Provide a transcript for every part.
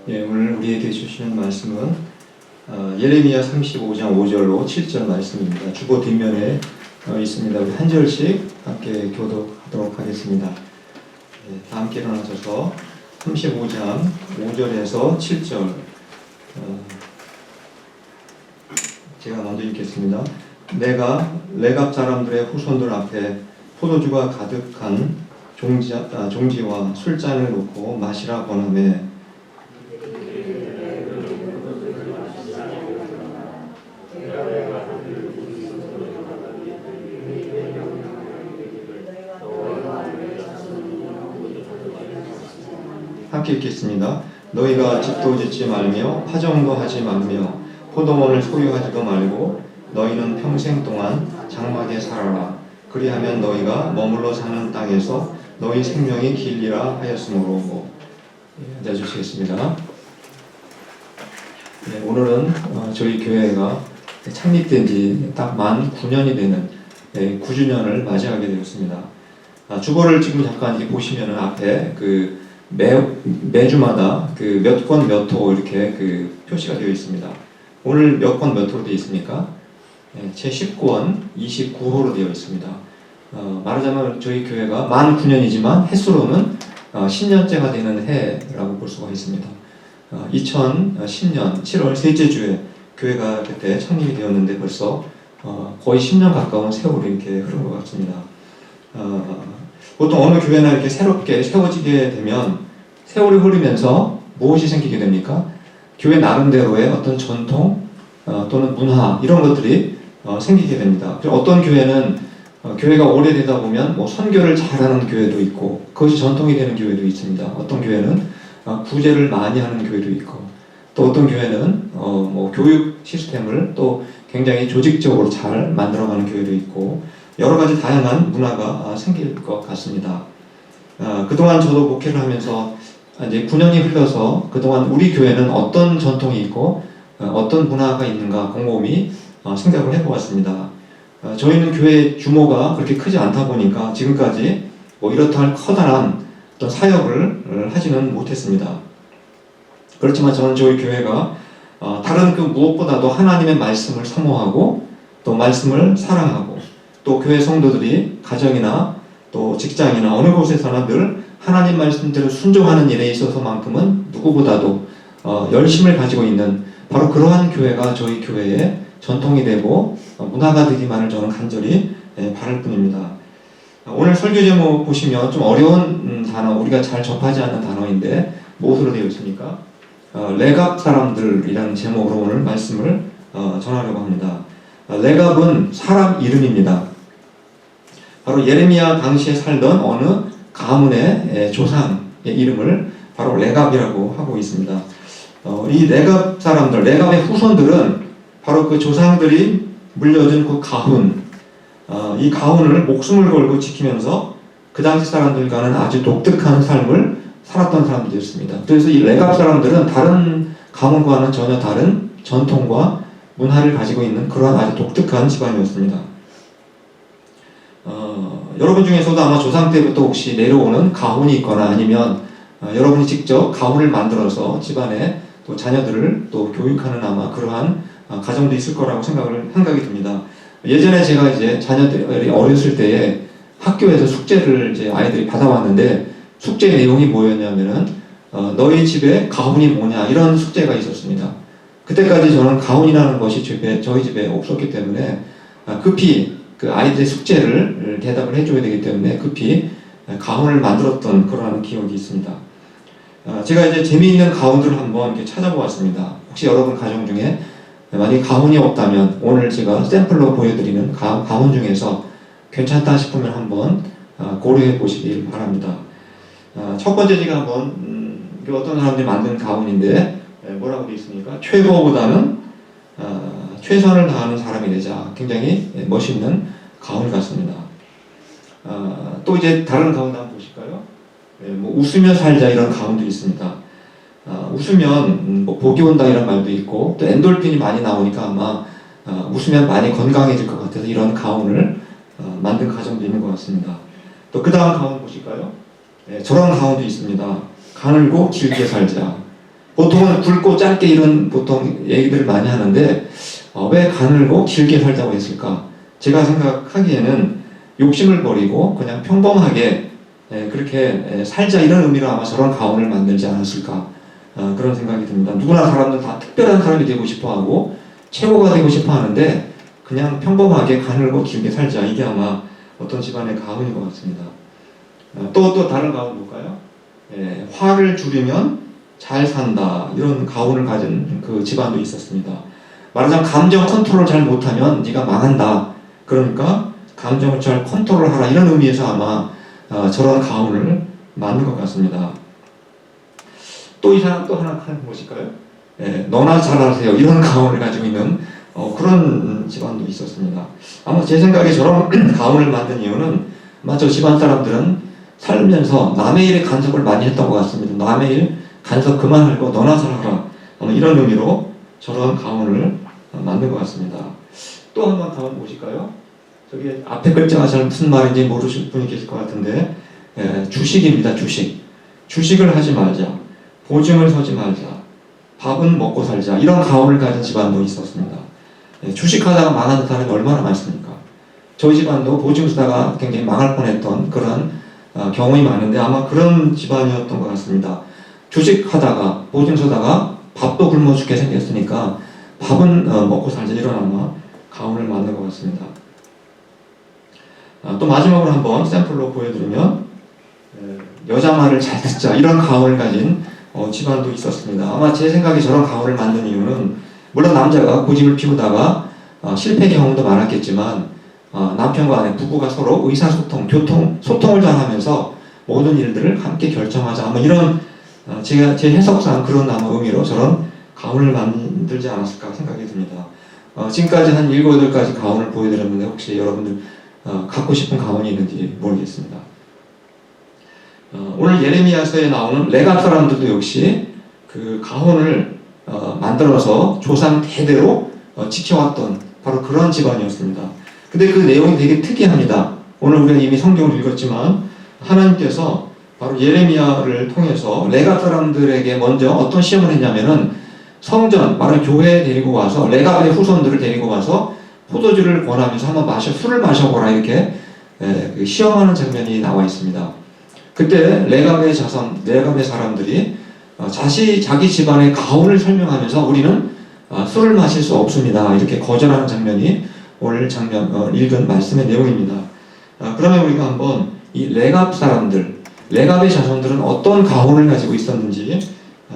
예, 오늘 우리에게 주시는 말씀은 예레미야 35장 5절로 7절 말씀입니다. 주보 뒷면에 있습니다. 우리 한 절씩 함께 교독하도록 하겠습니다. 예, 다 함께 일어나셔서 35장 5절에서 7절 제가 먼저 읽겠습니다. 내가 레갑 사람들의 후손들 앞에 포도주가 가득한 종지와 술잔을 놓고 마시라 권하매 함께 읽겠습니다. 너희가 집도 짓지 말며 파종도 하지 말며 포도원을 소유하지도 말고 너희는 평생 동안 장막에 살아라. 그리하면 너희가 머물러 사는 땅에서 너희 생명이 길리라 하였으므로. 앉아주시겠습니다. 네, 오늘은 저희 교회가 창립된 지 딱 만 9년이 되는 9주년을 맞이하게 되었습니다. 주보를 지금 잠깐 이렇게 보시면은 앞에 매주마다 몇 권 몇 호 이렇게 표시가 되어 있습니다. 오늘 몇 권 몇 호로 되어 있습니까? 제 10권 29호로 되어 있습니다. 말하자면 저희 교회가 만 9년이지만 횟수로는 10년째가 되는 해라고 볼 수가 있습니다. 2010년 7월 셋째 주에 교회가 그때 창립이 되었는데 벌써 거의 10년 가까운 세월이 이렇게 흐른 것 같습니다. 보통 어느 교회나 이렇게 새롭게 세워지게 되면 세월이 흐르면서 무엇이 생기게 됩니까? 교회 나름대로의 어떤 전통 또는 문화 이런 것들이 생기게 됩니다. 어떤 교회는 교회가 오래되다 보면 선교를 잘하는 교회도 있고 그것이 전통이 되는 교회도 있습니다. 어떤 교회는 구제를 많이 하는 교회도 있고 또 어떤 교회는 교육 시스템을 또 굉장히 조직적으로 잘 만들어가는 교회도 있고 여러 가지 다양한 문화가 생길 것 같습니다. 그동안 저도 목회를 하면서 이제 9년이 흘러서 그동안 우리 교회는 어떤 전통이 있고 어떤 문화가 있는가 곰곰이 생각을 해보았습니다. 저희는 교회 규모가 그렇게 크지 않다 보니까 지금까지 이렇다 할 커다란 어떤 사역을 하지는 못했습니다. 그렇지만 저는 저희 교회가 다른 무엇보다도 하나님의 말씀을 사모하고 또 말씀을 사랑하고 또 교회 성도들이 가정이나 또 직장이나 어느 곳에서나 늘 하나님 말씀대로 순종하는 일에 있어서만큼은 누구보다도 열심을 가지고 있는 바로 그러한 교회가 저희 교회의 전통이 되고 문화가 되기만을 저는 간절히 바랄 뿐입니다. 오늘 설교 제목 보시면 좀 어려운 단어, 우리가 잘 접하지 않는 단어인데 무엇으로 되어 있습니까? 레갑 사람들이라는 제목으로 오늘 말씀을 전하려고 합니다. 레갑은 사람 이름입니다. 바로 예레미야 당시에 살던 어느 가문의 조상의 이름을 바로 레갑이라고 하고 있습니다. 이 레갑 사람들, 레갑의 후손들은 바로 그 조상들이 물려준 그 가훈, 이 가훈을 목숨을 걸고 지키면서 그 당시 사람들과는 아주 독특한 삶을 살았던 사람들이었습니다. 그래서 이 레갑 사람들은 다른 가문과는 전혀 다른 전통과 문화를 가지고 있는 그러한 아주 독특한 집안이었습니다. 여러분 중에서도 아마 조상 때부터 혹시 내려오는 가훈이 있거나 아니면 여러분이 직접 가훈을 만들어서 집안에 또 자녀들을 또 교육하는 아마 그러한 가정도 있을 거라고 생각이 듭니다. 예전에 제가 이제 자녀들이 어렸을 때에 학교에서 숙제를 이제 아이들이 받아왔는데 숙제 내용이 뭐였냐면은 너희 집에 가훈이 뭐냐 이런 숙제가 있었습니다. 그때까지 저는 가훈이라는 것이 저희 집에 없었기 때문에 급히 그 아이들의 숙제를 대답을 해줘야 되기 때문에 급히 가훈을 만들었던 그러한 기억이 있습니다. 제가 이제 재미있는 가훈들을 한번 이렇게 찾아보았습니다. 혹시 여러분 가정 중에 만약에 가훈이 없다면 오늘 제가 샘플로 보여드리는 가훈 중에서 괜찮다 싶으면 한번 고려해 보시길 바랍니다. 첫 번째 제가 한번 어떤 사람들이 만든 가훈인데 뭐라고 되어 있습니까? 최고보다는 최선을 다하는 사람이 되자. 굉장히 멋있는 가훈 같습니다. 또 이제 다른 가훈도 한번 보실까요? 웃으며 살자 이런 가훈도 있습니다. 웃으면 복이 온다 이런 말도 있고 또 엔돌핀이 많이 나오니까 아마 웃으면 많이 건강해질 것 같아서 이런 가훈을 만든 가정도 있는 것 같습니다. 또 그 다음 가훈 보실까요? 저런 가훈도 있습니다. 가늘고 길게 살자. 보통은 굵고 짧게 이런 보통 얘기들을 많이 하는데 왜 가늘고 길게 살자고 했을까? 제가 생각하기에는 욕심을 버리고 그냥 평범하게 그렇게 살자 이런 의미로 아마 저런 가운을 만들지 않았을까 그런 생각이 듭니다. 누구나 사람들 다 특별한 사람이 되고 싶어하고 최고가 되고 싶어하는데 그냥 평범하게 가늘고 길게 살자 이게 아마 어떤 집안의 가운인 것 같습니다. 또 다른 가운 볼까요? 화를 줄이면 잘 산다 이런 가운을 가진 그 집안도 있었습니다. 말하자면 감정 컨트롤 잘 못하면 네가 망한다. 그러니까 감정을 잘 컨트롤하라 이런 의미에서 아마 저런 가운을 만든 것 같습니다. 또 이 사람 또 하나 보실까요? 너나 잘하세요 이런 가운을 가지고 있는 그런 집안도 있었습니다. 아마 제 생각에 저런 가운을 만든 이유는 아마 저 집안 사람들은 살면서 남의 일에 간섭을 많이 했던 것 같습니다. 남의 일 간섭 그만하고 너나 잘하라 이런 의미로 저런 가운을 만든 것 같습니다. 또 한 번 가운 보실까요? 저기 앞에 글자가 잘 무슨 말인지 모르실 분이 계실 것 같은데 주식입니다. 주식을 하지 말자, 보증을 서지 말자, 밥은 먹고 살자 이런 가운을 가진 집안도 있었습니다. 주식하다가 망하는 사람이 얼마나 많습니까? 저희 집안도 보증 서다가 굉장히 망할 뻔했던 그런 경험이 많은데 아마 그런 집안이었던 것 같습니다. 주식하다가 보증 서다가 밥도 굶어 죽게 생겼으니까 밥은 먹고 살자 이런 아마 가운을 만든 것 같습니다. 또 마지막으로 한번 샘플로 보여드리면 여자 말을 잘 듣자 이런 가운을 가진 집안도 있었습니다. 아마 제 생각에 저런 가운을 만든 이유는 물론 남자가 고집을 피우다가 실패 경험도 많았겠지만 남편과 아내 부부가 서로 의사소통, 소통을 잘하면서 모든 일들을 함께 결정하자 아마 이런 제 해석상 그런 아마 의미로 저런 가운을 만들지 않았을까 생각이 듭니다. 지금까지 한 7, 8가지 가운을 보여드렸는데 혹시 여러분들 갖고 싶은 가운이 있는지 모르겠습니다. 오늘 예레미야서에 나오는 레갑 사람들도 역시 그 가운을 만들어서 조상 대대로 지켜왔던 바로 그런 집안이었습니다. 근데 그 내용이 되게 특이합니다. 오늘 우리가 이미 성경을 읽었지만 하나님께서 바로 예레미야를 통해서 레갑 사람들에게 먼저 어떤 시험을 했냐면은 성전, 바로 교회에 데리고 와서 레갑의 후손들을 데리고 와서 포도주를 권하면서 한번 술을 마셔보라 이렇게 시험하는 장면이 나와 있습니다. 그때 레갑의 사람들이 자기 집안의 가운을 설명하면서 우리는 술을 마실 수 없습니다. 이렇게 거절하는 장면이 오늘 읽은 말씀의 내용입니다. 그러면 우리가 한번 이 레갑 사람들, 레갑의 자손들은 어떤 가운을 가지고 있었는지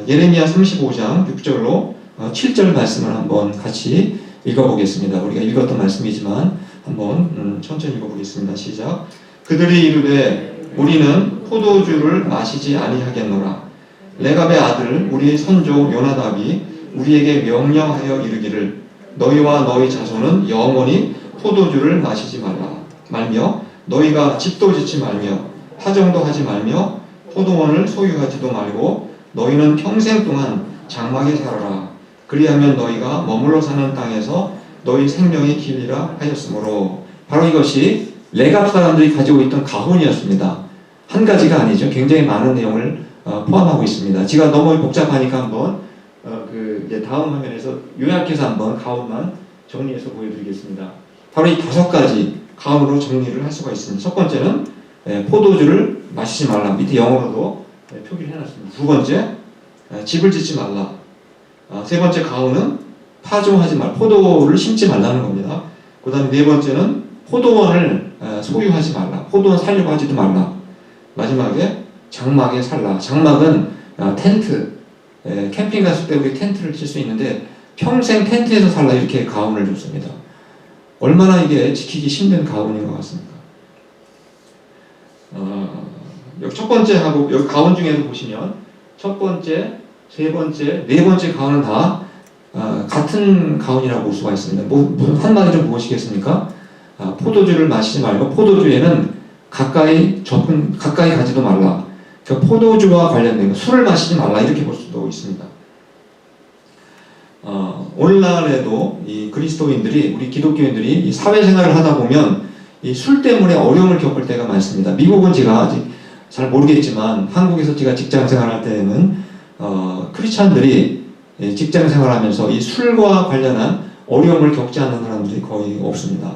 예레미야 35장 6절로 7절 말씀을 한번 같이 읽어보겠습니다. 우리가 읽었던 말씀이지만 한번 천천히 읽어보겠습니다. 시작. 그들이 이르되 우리는 포도주를 마시지 아니하겠노라. 레갑의 아들 우리 선조 요나답이 우리에게 명령하여 이르기를 너희와 너희 자손은 영원히 포도주를 마시지 말며 너희가 집도 짓지 말며 파종도 하지 말며 포도원을 소유하지도 말고 너희는 평생 동안 장막에 살아라. 그리하면 너희가 머물러 사는 땅에서 너희 생명이 길리라 하였으므로 바로 이것이 레갑 사람들이 가지고 있던 가훈이었습니다. 한 가지가 아니죠. 굉장히 많은 내용을 포함하고 있습니다. 제가 너무 복잡하니까 한번 다음 화면에서 요약해서 한번 가훈만 정리해서 보여드리겠습니다. 바로 이 5가지 가훈으로 정리를 할 수가 있습니다. 첫 번째는 포도주를 마시지 말라. 밑에 영어로도 표기를 해놨습니다. 두 번째, 집을 짓지 말라. 세 번째 가훈은 파종하지 말라. 포도를 심지 말라는 겁니다. 그 다음에 네 번째는 포도원을 소유하지 말라. 포도원 살려고 하지도 말라. 마지막에 장막에 살라. 장막은 텐트. 캠핑 갔을 때 우리 텐트를 칠 수 있는데 평생 텐트에서 살라 이렇게 가훈을 줬습니다. 얼마나 이게 지키기 힘든 가훈인 것 같습니까? 여기 첫 번째 하고 여기 가훈 중에서 보시면 첫 번째, 세 번째, 네 번째 가훈은 다 같은 가훈이라고 볼 수가 있습니다. 무슨 한마디로 무엇이겠습니까? 포도주를 마시지 말고 포도주에는 가까이 가지도 말라. 그러니까 포도주와 관련된 거, 술을 마시지 말라 이렇게 볼 수도 있습니다. 오늘날에도 이 그리스도인들이 우리 기독교인들이 이 사회생활을 하다 보면 이 술 때문에 어려움을 겪을 때가 많습니다. 미국은 제가 아직 잘 모르겠지만 한국에서 제가 직장 생활할 때는 크리스찬들이 직장 생활하면서 이 술과 관련한 어려움을 겪지 않는 사람들이 거의 없습니다.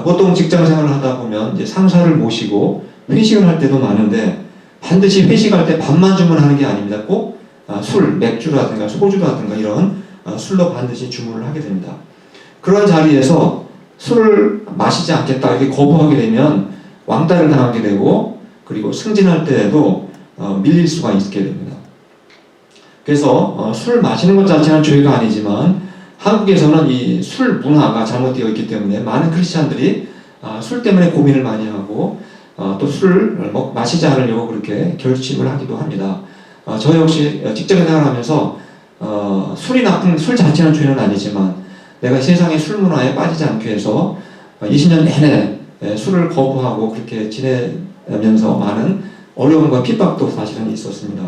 보통 직장 생활을 하다 보면 이제 상사를 모시고 회식을 할 때도 많은데 반드시 회식할 때 밥만 주문하는 게 아닙니다. 꼭 술, 맥주라든가 소주라든가 이런 술로 반드시 주문을 하게 됩니다. 그런 자리에서 술을 마시지 않겠다 이렇게 거부하게 되면 왕따를 당하게 되고 그리고 승진할 때에도 밀릴 수가 있게 됩니다. 그래서 술 마시는 것 자체는 죄가 아니지만 한국에서는 이 술 문화가 잘못되어 있기 때문에 많은 크리스찬들이 술 때문에 고민을 많이 하고 또 술을 마시지 않으려고 그렇게 결심을 하기도 합니다. 저 역시 직장 생활하면서 술 자체는 죄는 아니지만 내가 세상의 술 문화에 빠지지 않기 위해서 20년 내내 술을 거부하고 그렇게 지내면서 많은 어려움과 핍박도 사실은 있었습니다.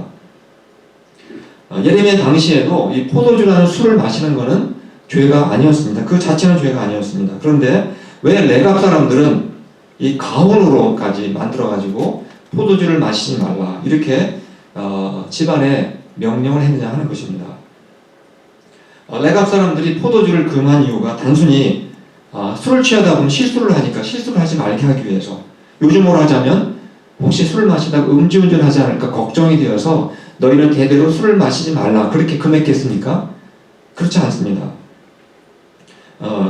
예레미야 당시에도 이 포도주라는 술을 마시는 것은 죄가 아니었습니다. 그 자체는 죄가 아니었습니다. 그런데 왜 레갑 사람들은 이 가훈으로까지 만들어가지고 포도주를 마시지 말라 이렇게 집안에 명령을 했느냐 하는 것입니다. 레갑 사람들이 포도주를 금한 이유가 단순히 술을 취하다 보면 실수를 하니까 실수를 하지 말게 하기 위해서 요즘으로 하자면 혹시 술을 마시다가 음주운전하지 않을까 걱정이 되어서 너희는 대대로 술을 마시지 말라 그렇게 금했겠습니까? 그렇지 않습니다.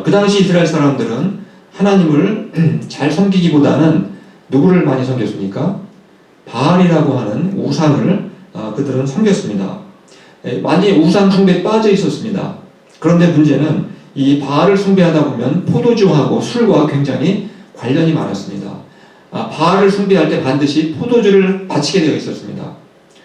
그 당시 이스라엘 사람들은 하나님을 잘 섬기기보다는 누구를 많이 섬겼습니까? 바알이라고 하는 우상을 그들은 섬겼습니다. 많이 우상 숭배에 빠져 있었습니다. 그런데 문제는 이 바알을 숭배하다 보면 포도주하고 술과 굉장히 관련이 많았습니다. 바알을 숭배할 때 반드시 포도주를 바치게 되어 있었습니다.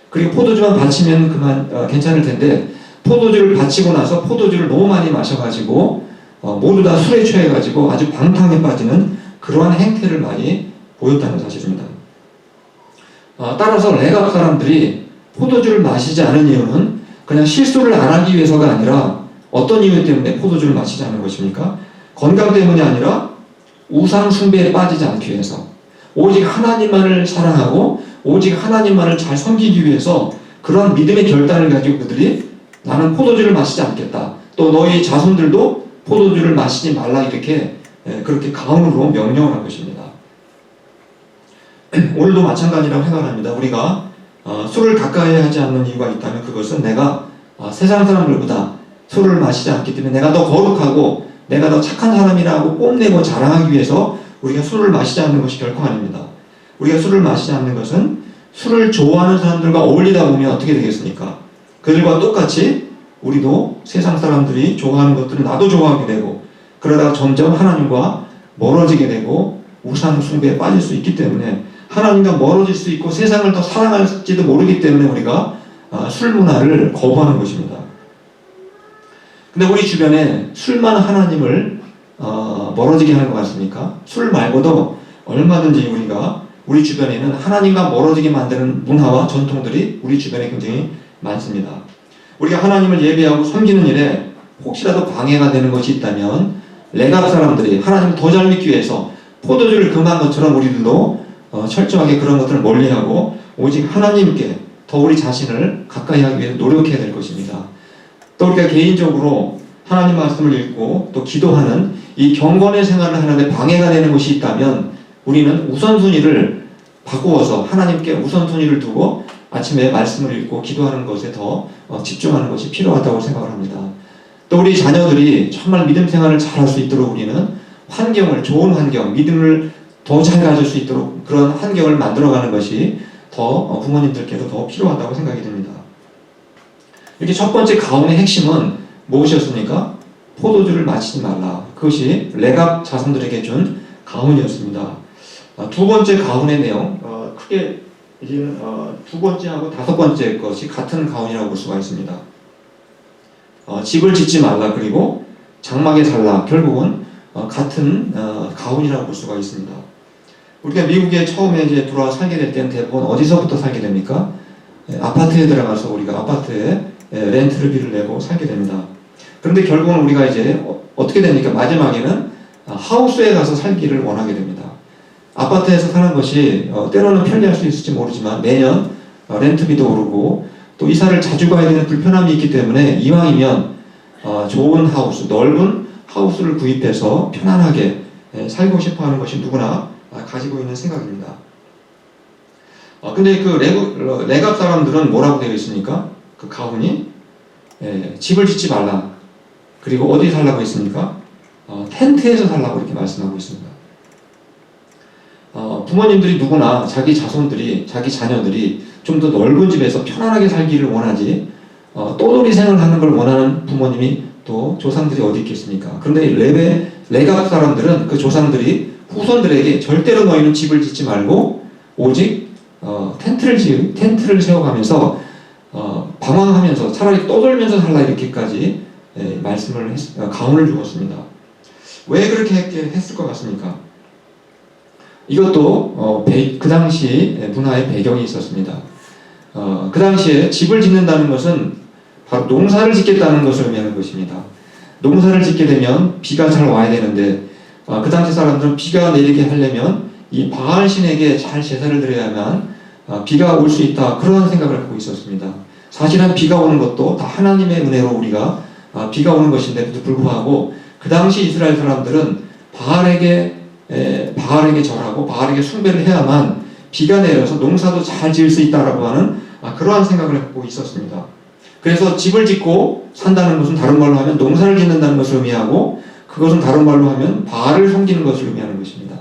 그리고 포도주만 바치면 그만 괜찮을 텐데 포도주를 바치고 나서 포도주를 너무 많이 마셔가지고 모두 다 술에 취해가지고 아주 방탕에 빠지는 그러한 행태를 많이 보였다는 사실입니다. 따라서 레갑 사람들이 포도주를 마시지 않은 이유는 그냥 실수를 안 하기 위해서가 아니라 어떤 이유 때문에 포도주를 마시지 않는 것입니까? 건강 때문이 아니라 우상 숭배에 빠지지 않기 위해서 오직 하나님만을 사랑하고 오직 하나님만을 잘 섬기기 위해서 그런 믿음의 결단을 가지고 그들이 나는 포도주를 마시지 않겠다. 또 너희 자손들도 포도주를 마시지 말라 이렇게 그렇게 가훈으로 명령을 한 것입니다. 오늘도 마찬가지라고 생각합니다. 우리가 술을 가까이 하지 않는 이유가 있다면 그것은 내가 세상 사람들보다 술을 마시지 않기 때문에 내가 더 거룩하고 내가 더 착한 사람이라고 뽐내고 자랑하기 위해서 우리가 술을 마시지 않는 것이 결코 아닙니다. 우리가 술을 마시지 않는 것은 술을 좋아하는 사람들과 어울리다 보면 어떻게 되겠습니까? 그들과 똑같이 우리도 세상 사람들이 좋아하는 것들을 나도 좋아하게 되고 그러다가 점점 하나님과 멀어지게 되고 우상 숭배에 빠질 수 있기 때문에 하나님과 멀어질 수 있고 세상을 더 사랑할지도 모르기 때문에 우리가 술 문화를 거부하는 것입니다. 근데 우리 주변에 술만 하나님을 멀어지게 하는 것 같습니까? 술 말고도 얼마든지 우리 주변에는 하나님과 멀어지게 만드는 문화와 전통들이 우리 주변에 굉장히 많습니다. 우리가 하나님을 예배하고 섬기는 일에 혹시라도 방해가 되는 것이 있다면 레갑 사람들이 하나님을 더 잘 믿기 위해서 포도주를 금한 것처럼 우리들도 철저하게 그런 것들을 멀리하고 오직 하나님께 더 우리 자신을 가까이 하기 위해서 노력해야 될 것입니다. 또 우리가 개인적으로 하나님 말씀을 읽고 또 기도하는 이 경건의 생활을 하는데 방해가 되는 것이 있다면 우리는 우선순위를 바꾸어서 하나님께 우선순위를 두고 아침에 말씀을 읽고 기도하는 것에 더 집중하는 것이 필요하다고 생각을 합니다. 또 우리 자녀들이 정말 믿음 생활을 잘할 수 있도록 우리는 좋은 환경, 믿음을 더 잘 가질 수 있도록 그런 환경을 만들어가는 것이 더 부모님들께도 더 필요하다고 생각이 됩니다. 이렇게 첫 번째 가훈의 핵심은 무엇이었습니까? 포도주를 마시지 말라. 그것이 레갑 자손들에게 준 가훈이었습니다. 두 번째 가훈의 내용, 크게 두 번째하고 다섯 번째 것이 같은 가훈이라고 볼 수가 있습니다. 집을 짓지 말라 그리고 장막에 살라 결국은 같은 가훈이라고 볼 수가 있습니다. 우리가 미국에 처음에 이제 들어와 살게 될 때는 대부분 어디서부터 살게 됩니까? 아파트에 들어가서 우리가 아파트에 렌트비를 내고 살게 됩니다. 그런데 결국은 우리가 이제 어떻게 됩니까? 마지막에는 하우스에 가서 살기를 원하게 됩니다. 아파트에서 사는 것이 때로는 편리할 수 있을지 모르지만 매년 렌트비도 오르고 또 이사를 자주 가야 되는 불편함이 있기 때문에 이왕이면 좋은 하우스, 넓은 하우스를 구입해서 편안하게 살고 싶어 하는 것이 누구나 가지고 있는 생각입니다. 근데 그 레갑 사람들은 뭐라고 되어 있습니까? 그 가훈이 집을 짓지 말라. 그리고 어디 살라고 했습니까? 텐트에서 살라고 이렇게 말씀하고 있습니다. 부모님들이 누구나 자기 자손들이, 자기 자녀들이 좀 더 넓은 집에서 편안하게 살기를 원하지, 떠돌이 생활을 하는 걸 원하는 부모님이 또 조상들이 어디 있겠습니까? 그런데 레갑 사람들은 그 조상들이 후손들에게 절대로 너희는 집을 짓지 말고 오직 텐트를 세워가면서 방황하면서 차라리 떠돌면서 살라 이렇게까지 가훈을 주었습니다. 왜 그렇게 했을 것 같습니까? 이것도 그 당시 문화의 배경이 있었습니다. 그 당시에 집을 짓는다는 것은 바로 농사를 짓겠다는 것을 의미하는 것입니다. 농사를 짓게 되면 비가 잘 와야 되는데 그 당시 사람들은 비가 내리게 하려면 이 바알 신에게 잘 제사를 드려야만 비가 올 수 있다, 그런 생각을 갖고 있었습니다. 사실은 비가 오는 것도 다 하나님의 은혜로 우리가 비가 오는 것인데도 불구하고 그 당시 이스라엘 사람들은 바알에게 절하고 바알에게 숭배를 해야만 비가 내려서 농사도 잘 지을 수 있다라고 하는 그러한 생각을 갖고 있었습니다. 그래서 집을 짓고 산다는 것은 다른 말로 하면 농사를 짓는다는 것을 의미하고, 그것은 다른 말로 하면 바알을 섬기는 것을 의미하는 것입니다.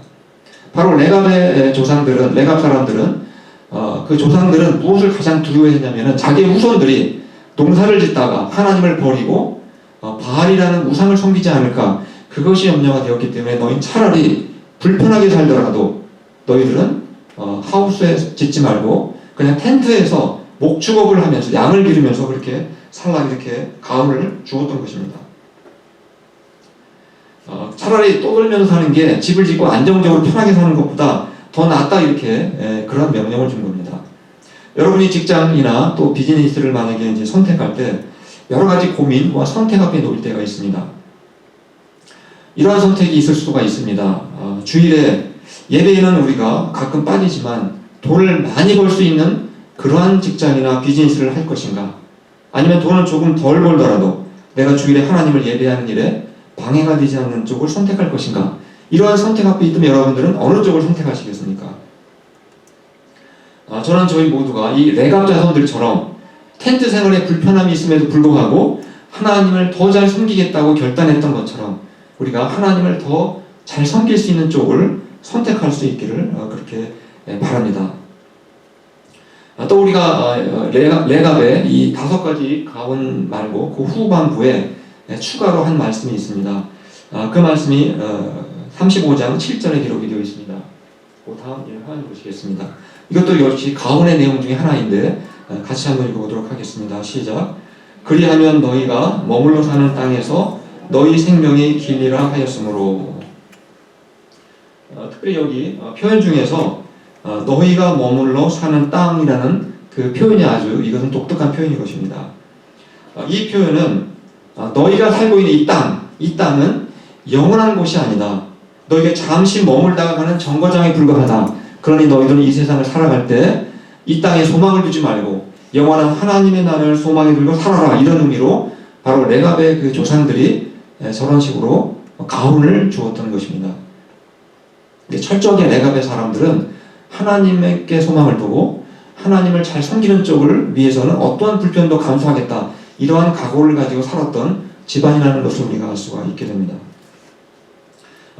바로 레갑의 조상들은, 레갑 사람들은 그 조상들은 무엇을 가장 두려워했냐면은 자기의 후손들이 농사를 짓다가 하나님을 버리고 바알이라는 우상을 섬기지 않을까, 그것이 염려가 되었기 때문에 너희 차라리 불편하게 살더라도 너희들은 하우스에 짓지 말고 그냥 텐트에서 목축업을 하면서 양을 기르면서 그렇게 살라, 이렇게 가훈을 주었던 것입니다. 차라리 떠돌면서 사는 게 집을 짓고 안정적으로 편하게 사는 것보다 더 낫다, 이렇게 그런 명령을 준 겁니다. 여러분이 직장이나 또 비즈니스를 만약에 이제 선택할 때 여러 가지 고민과 선택 앞에 놓일 때가 있습니다. 이러한 선택이 있을 수가 있습니다. 주일에 예배에는 우리가 가끔 빠지지만 돈을 많이 벌 수 있는 그러한 직장이나 비즈니스를 할 것인가, 아니면 돈을 조금 덜 벌더라도 내가 주일에 하나님을 예배하는 일에 방해가 되지 않는 쪽을 선택할 것인가, 이러한 선택 앞에 있다면 여러분들은 어느 쪽을 선택하시겠습니까? 저는 저희 모두가 이 레갑 자손들처럼 텐트 생활에 불편함이 있음에도 불구하고 하나님을 더 잘 섬기겠다고 결단했던 것처럼 우리가 하나님을 더 잘 섬길 수 있는 쪽을 선택할 수 있기를 그렇게 바랍니다. 또 우리가 레갑의 이 5가지 가훈 말고 그 후반부에 추가로 한 말씀이 있습니다. 그 말씀이 35장 7절에 기록이 되어 있습니다. 그 다음 화면 보시겠습니다. 이것도 역시 가훈의 내용 중에 하나인데 같이 한번 읽어보도록 하겠습니다. 시작. 그리하면 너희가 머물러 사는 땅에서 너희 생명이 길리라 하였으므로. 특별히 여기 표현 중에서 너희가 머물러 사는 땅이라는 그 표현이 아주 이것은 독특한 표현인 것입니다. 이 표현은 너희가 살고 있는 이 땅은 영원한 곳이 아니다. 너희가 잠시 머물다가 가는 정거장에 불과하다. 그러니 너희들은 이 세상을 살아갈 때 이 땅에 소망을 두지 말고 영원한 하나님의 나라를 소망에 들고 살아라, 이런 의미로 바로 레갑의 그 조상들이 저런 식으로 가훈을 주었던 것입니다. 철저하게 레갑의 사람들은 하나님께 소망을 두고 하나님을 잘 섬기는 쪽을 위해서는 어떠한 불편도 감수하겠다, 이러한 각오를 가지고 살았던 집안이라는 것을 우리가 알 수가 있게 됩니다.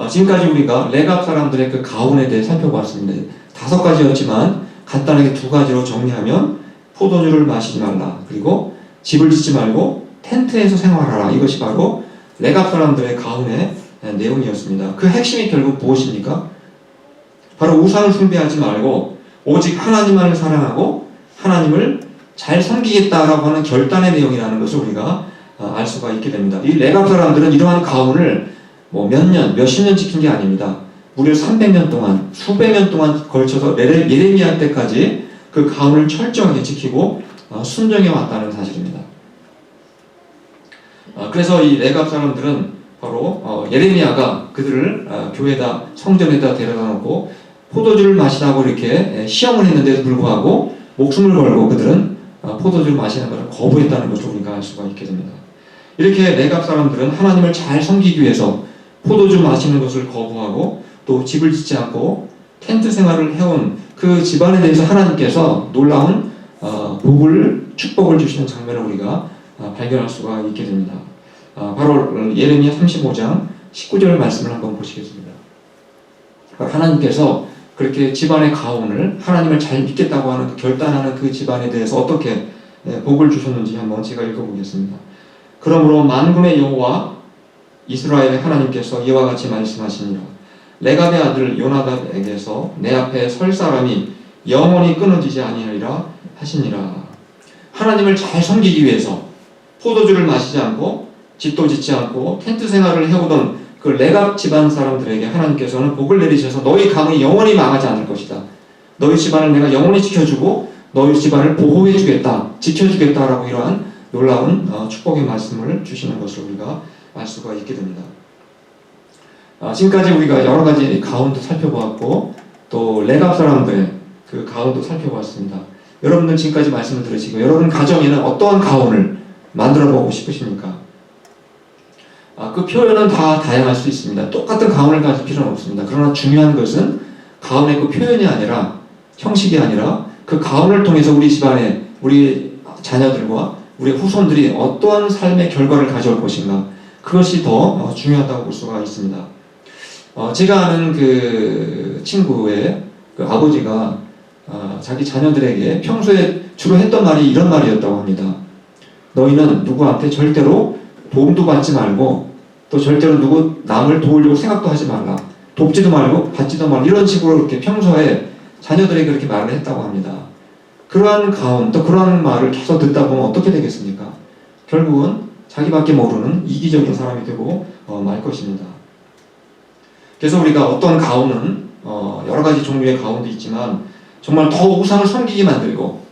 지금까지 우리가 레갑 사람들의 그 가훈에 대해 살펴봤습니다. 5가지였지만 간단하게 2가지로 정리하면 포도주를 마시지 말라, 그리고 집을 짓지 말고 텐트에서 생활하라, 이것이 바로 레갑 사람들의 가훈의 내용이었습니다. 그 핵심이 결국 무엇입니까? 바로 우상을 숭배하지 말고 오직 하나님만을 사랑하고 하나님을 잘 섬기겠다라고 하는 결단의 내용이라는 것을 우리가 알 수가 있게 됩니다. 이 레갑 사람들은 이러한 가훈을 몇십 년 지킨 게 아닙니다. 무려 300년 동안, 수백 년 동안 걸쳐서 예레미야 때까지 그 가훈을 철저하게 지키고 순종해 왔다는 사실입니다. 그래서 이 레갑 사람들은 바로 예레미야가 그들을 교회에다, 성전에다 데려다 놓고 포도주를 마시라고 이렇게 시험을 했는데도 불구하고 목숨을 걸고 그들은 포도주를 마시는 것을 거부했다는 것을 우리가 알 수가 있게 됩니다. 이렇게 레갑 사람들은 하나님을 잘 섬기기 위해서 포도주 마시는 것을 거부하고 또 집을 짓지 않고 텐트 생활을 해온 그 집안에 대해서 하나님께서 놀라운 축복을 주시는 장면을 우리가 발견할 수가 있게 됩니다. 바로 예레미야 35장 19절 말씀을 한번 보시겠습니다. 하나님께서 그렇게 집안의 가훈을 하나님을 잘 믿겠다고 하는 결단하는 그 집안에 대해서 어떻게 복을 주셨는지 한번 제가 읽어보겠습니다. 그러므로 만군의 여호와 이스라엘의 하나님께서 이와 같이 말씀하시니라. 레갑의 아들 요나답에게서 내 앞에 설 사람이 영원히 끊어지지 아니하리라 하시니라. 하나님을 잘 섬기기 위해서 포도주를 마시지 않고 집도 짓지 않고 텐트 생활을 해오던 그 레갑 집안 사람들에게 하나님께서는 복을 내리셔서 너희 가문이 영원히 망하지 않을 것이다. 너희 집안을 내가 영원히 지켜주고 너희 집안을 보호해주겠다, 지켜주겠다라고 이러한 놀라운 축복의 말씀을 주시는 것을 우리가 알 수가 있게 됩니다. 지금까지 우리가 여러 가지 가훈도 살펴보았고 또 레갑 사람들의 그 가훈도 살펴보았습니다. 여러분들 지금까지 말씀을 들으시고 여러분 가정에는 어떠한 가훈을 만들어 보고 싶으십니까? 그 표현은 다 다양할 수 있습니다. 똑같은 가훈을 가질 필요는 없습니다. 그러나 중요한 것은 가훈의 그 표현이 아니라 형식이 아니라 그 가훈을 통해서 우리 집안에 우리 자녀들과 우리 후손들이 어떠한 삶의 결과를 가져올 것인가, 그것이 더 중요하다고 볼 수가 있습니다. 제가 아는 그 친구의 그 아버지가 자기 자녀들에게 평소에 주로 했던 말이 이런 말이었다고 합니다. 너희는 누구한테 절대로 도움도 받지 말고 또 절대로 누구 남을 도우려고 생각도 하지 말라. 돕지도 말고 받지도 말라. 이런 식으로 이렇게 평소에 자녀들에게 그렇게 말을 했다고 합니다. 그러한 가훈 또 그러한 말을 계속 듣다 보면 어떻게 되겠습니까? 결국은 자기밖에 모르는 이기적인 사람이 되고 말 것입니다. 그래서 우리가 어떤 가훈은 여러 가지 종류의 가훈도 있지만 정말 더 우상을 섬기게 만들고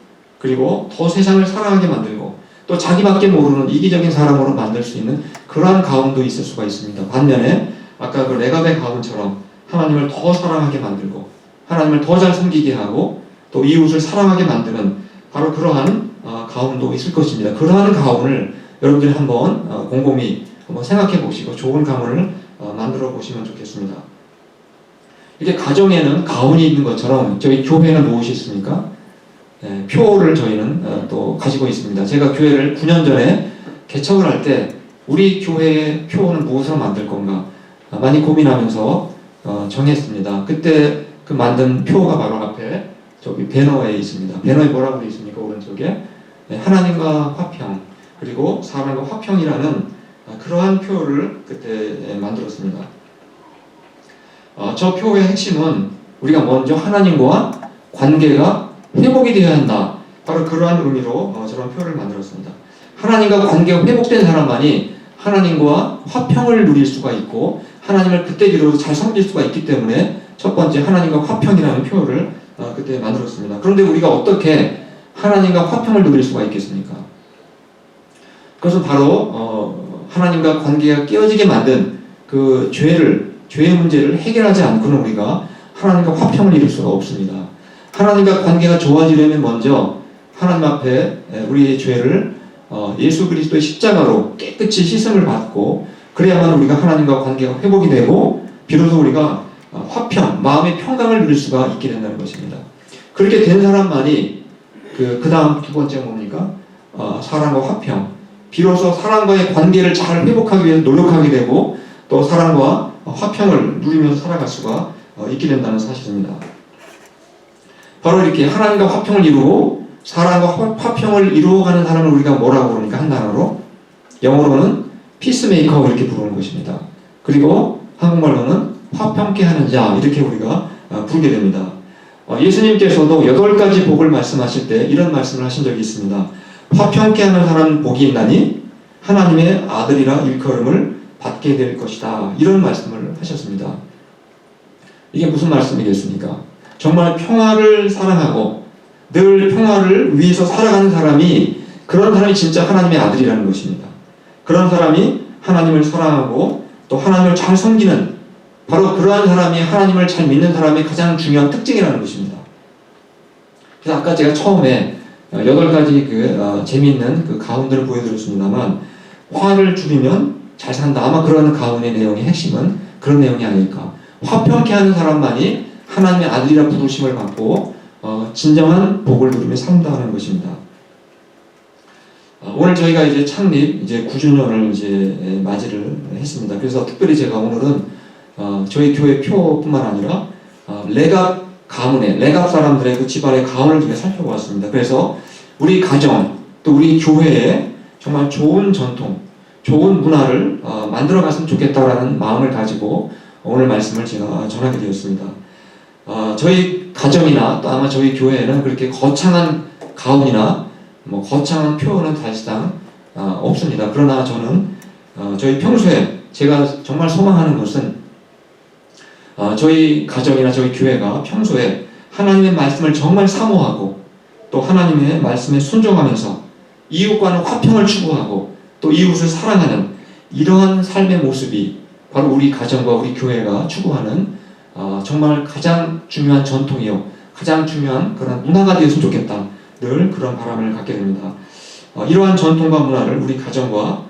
그리고 더 세상을 사랑하게 만들고 또 자기밖에 모르는 이기적인 사람으로 만들 수 있는 그러한 가훈도 있을 수가 있습니다. 반면에 아까 그 레갑의 가훈처럼 하나님을 더 사랑하게 만들고 하나님을 더 잘 섬기게 하고 또 이웃을 사랑하게 만드는 바로 그러한 가훈도 있을 것입니다. 그러한 가훈을 여러분들이 한번 곰곰이 한번 생각해 보시고 좋은 가훈을 만들어 보시면 좋겠습니다. 이렇게 가정에는 가훈이 있는 것처럼 저희 교회는 무엇이 있습니까? 표를 저희는 또 가지고 있습니다. 제가 교회를 9년 전에 개척을 할 때 우리 교회의 표는 무엇으로 만들 건가 많이 고민하면서 정했습니다. 그때 그 만든 표가 바로 앞에 저기 배너에 있습니다. 배너에 뭐라고 되어 있습니까? 오른쪽에 하나님과 화평 그리고 사람과 화평이라는 그러한 표를 그때 만들었습니다. 저 표의 핵심은 우리가 먼저 하나님과 관계가 회복이 되어야 한다. 바로 그러한 의미로 저런 표를 만들었습니다. 하나님과 관계가 회복된 사람만이 하나님과 화평을 누릴 수가 있고 하나님을 그때 비로소 잘 섬길 수가 있기 때문에 첫 번째 하나님과 화평이라는 표를 그때 만들었습니다. 그런데 우리가 어떻게 하나님과 화평을 누릴 수가 있겠습니까? 그것은 바로 하나님과 관계가 깨어지게 만든 그 죄의 문제를 해결하지 않고는 우리가 하나님과 화평을 이룰 수가 없습니다. 하나님과 관계가 좋아지려면 먼저 하나님 앞에 우리의 죄를 예수 그리스도의 십자가로 깨끗이 씻음을 받고 그래야만 우리가 하나님과 관계가 회복이 되고 비로소 우리가 화평, 마음의 평강을 누릴 수가 있게 된다는 것입니다. 그렇게 된 사람만이 그 다음 두 번째 뭡니까? 사랑과 화평. 비로소 사랑과의 관계를 잘 회복하기 위해서 노력하게 되고 또 사랑과 화평을 누리면서 살아갈 수가 있게 된다는 사실입니다. 바로 이렇게 하나님과 화평을 이루고 사랑과 화평을 이루어가는 사람을 우리가 뭐라고 부릅니까? 한 단어로 영어로는 피스메이커 이렇게 부르는 것입니다. 그리고 한국말로는 화평케 하는 자 이렇게 우리가 부르게 됩니다. 예수님께서도 8가지 복을 말씀하실 때 이런 말씀을 하신 적이 있습니다. 화평케 하는 사람은 복이 있나니 하나님의 아들이라 일컬음을 받게 될 것이다. 이런 말씀을 하셨습니다. 이게 무슨 말씀이겠습니까? 정말 평화를 사랑하고 늘 평화를 위해서 살아가는 사람이 그런 사람이 진짜 하나님의 아들이라는 것입니다. 그런 사람이 하나님을 사랑하고 또 하나님을 잘 섬기는 바로 그러한 사람이 하나님을 잘 믿는 사람의 가장 중요한 특징이라는 것입니다. 그래서 아까 제가 처음에 8가지 재미있는 가운들을 보여드렸습니다만, 화를 줄이면 잘 산다. 아마 그런 가운의 내용의 핵심은 그런 내용이 아닐까. 화평케 하는 사람만이 하나님의 아들이라 부르심을 받고 진정한 복을 누리며 산다는 것입니다. 오늘 저희가 이제 창립 9주년을 이제 맞이를 했습니다. 그래서 특별히 제가 오늘은 저희 교회 표뿐만 아니라 레갑 가문의 레갑 사람들의 그 집안의 가문을 좀 살펴보았습니다. 그래서 우리 가정 또 우리 교회에 정말 좋은 전통, 좋은 문화를 만들어갔으면 좋겠다라는 마음을 가지고 오늘 말씀을 제가 전하게 되었습니다. 저희 가정이나 또 아마 저희 교회에는 그렇게 거창한 가훈이나 거창한 표현은 사실상 없습니다. 그러나 저는 저희 평소에 제가 정말 소망하는 것은 저희 가정이나 저희 교회가 평소에 하나님의 말씀을 정말 사모하고 또 하나님의 말씀에 순종하면서 이웃과는 화평을 추구하고 또 이웃을 사랑하는 이러한 삶의 모습이 바로 우리 가정과 우리 교회가 추구하는 정말 가장 중요한 전통이요, 가장 중요한 그런 문화가 되었으면 좋겠다. 늘 그런 바람을 갖게 됩니다. 이러한 전통과 문화를 우리 가정과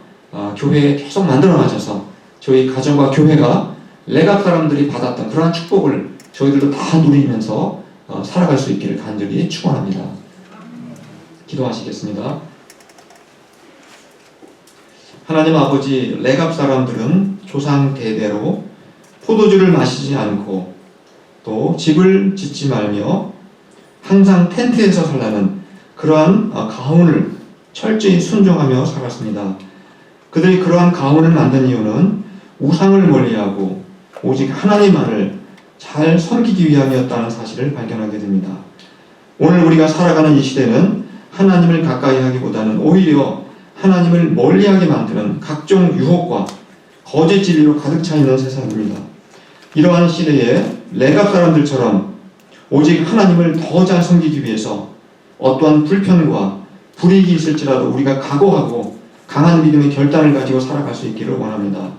교회에 계속 만들어 가셔서 저희 가정과 교회가 레갑 사람들이 받았던 그러한 축복을 저희들도 다 누리면서 살아갈 수 있기를 간절히 축원합니다. 기도하시겠습니다. 하나님 아버지, 레갑 사람들은 조상 대대로 포도주를 마시지 않고 또 집을 짓지 말며 항상 텐트에서 살라는 그러한 가훈을 철저히 순종하며 살았습니다. 그들이 그러한 가훈을 만든 이유는 우상을 멀리하고 오직 하나님만을 잘 섬기기 위함이었다는 사실을 발견하게 됩니다. 오늘 우리가 살아가는 이 시대는 하나님을 가까이 하기보다는 오히려 하나님을 멀리하게 만드는 각종 유혹과 거짓 진리로 가득 차 있는 세상입니다. 이러한 시대에 레갑 사람들처럼 오직 하나님을 더 잘 섬기기 위해서 어떠한 불편과 불이익이 있을지라도 우리가 각오하고 강한 믿음의 결단을 가지고 살아갈 수 있기를 원합니다.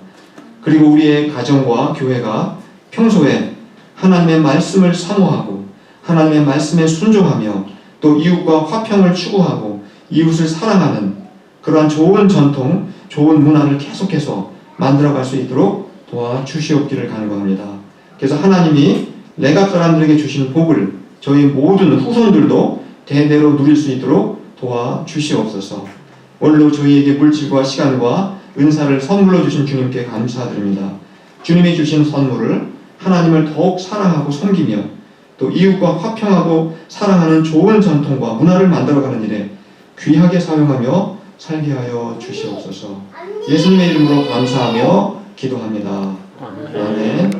그리고 우리의 가정과 교회가 평소에 하나님의 말씀을 사모하고 하나님의 말씀에 순종하며 또 이웃과 화평을 추구하고 이웃을 사랑하는 그러한 좋은 전통, 좋은 문화를 계속해서 만들어갈 수 있도록 도와주시옵기를 간구합니다. 그래서 하나님이 레갑 사람들에게 주신 복을 저희 모든 후손들도 대대로 누릴 수 있도록 도와주시옵소서. 오늘도 저희에게 물질과 시간과 은사를 선물로 주신 주님께 감사드립니다. 주님이 주신 선물을 하나님을 더욱 사랑하고 섬기며 또 이웃과 화평하고 사랑하는 좋은 전통과 문화를 만들어가는 일에 귀하게 사용하며 살게 하여 주시옵소서. 예수님의 이름으로 감사하며 기도합니다. 아멘.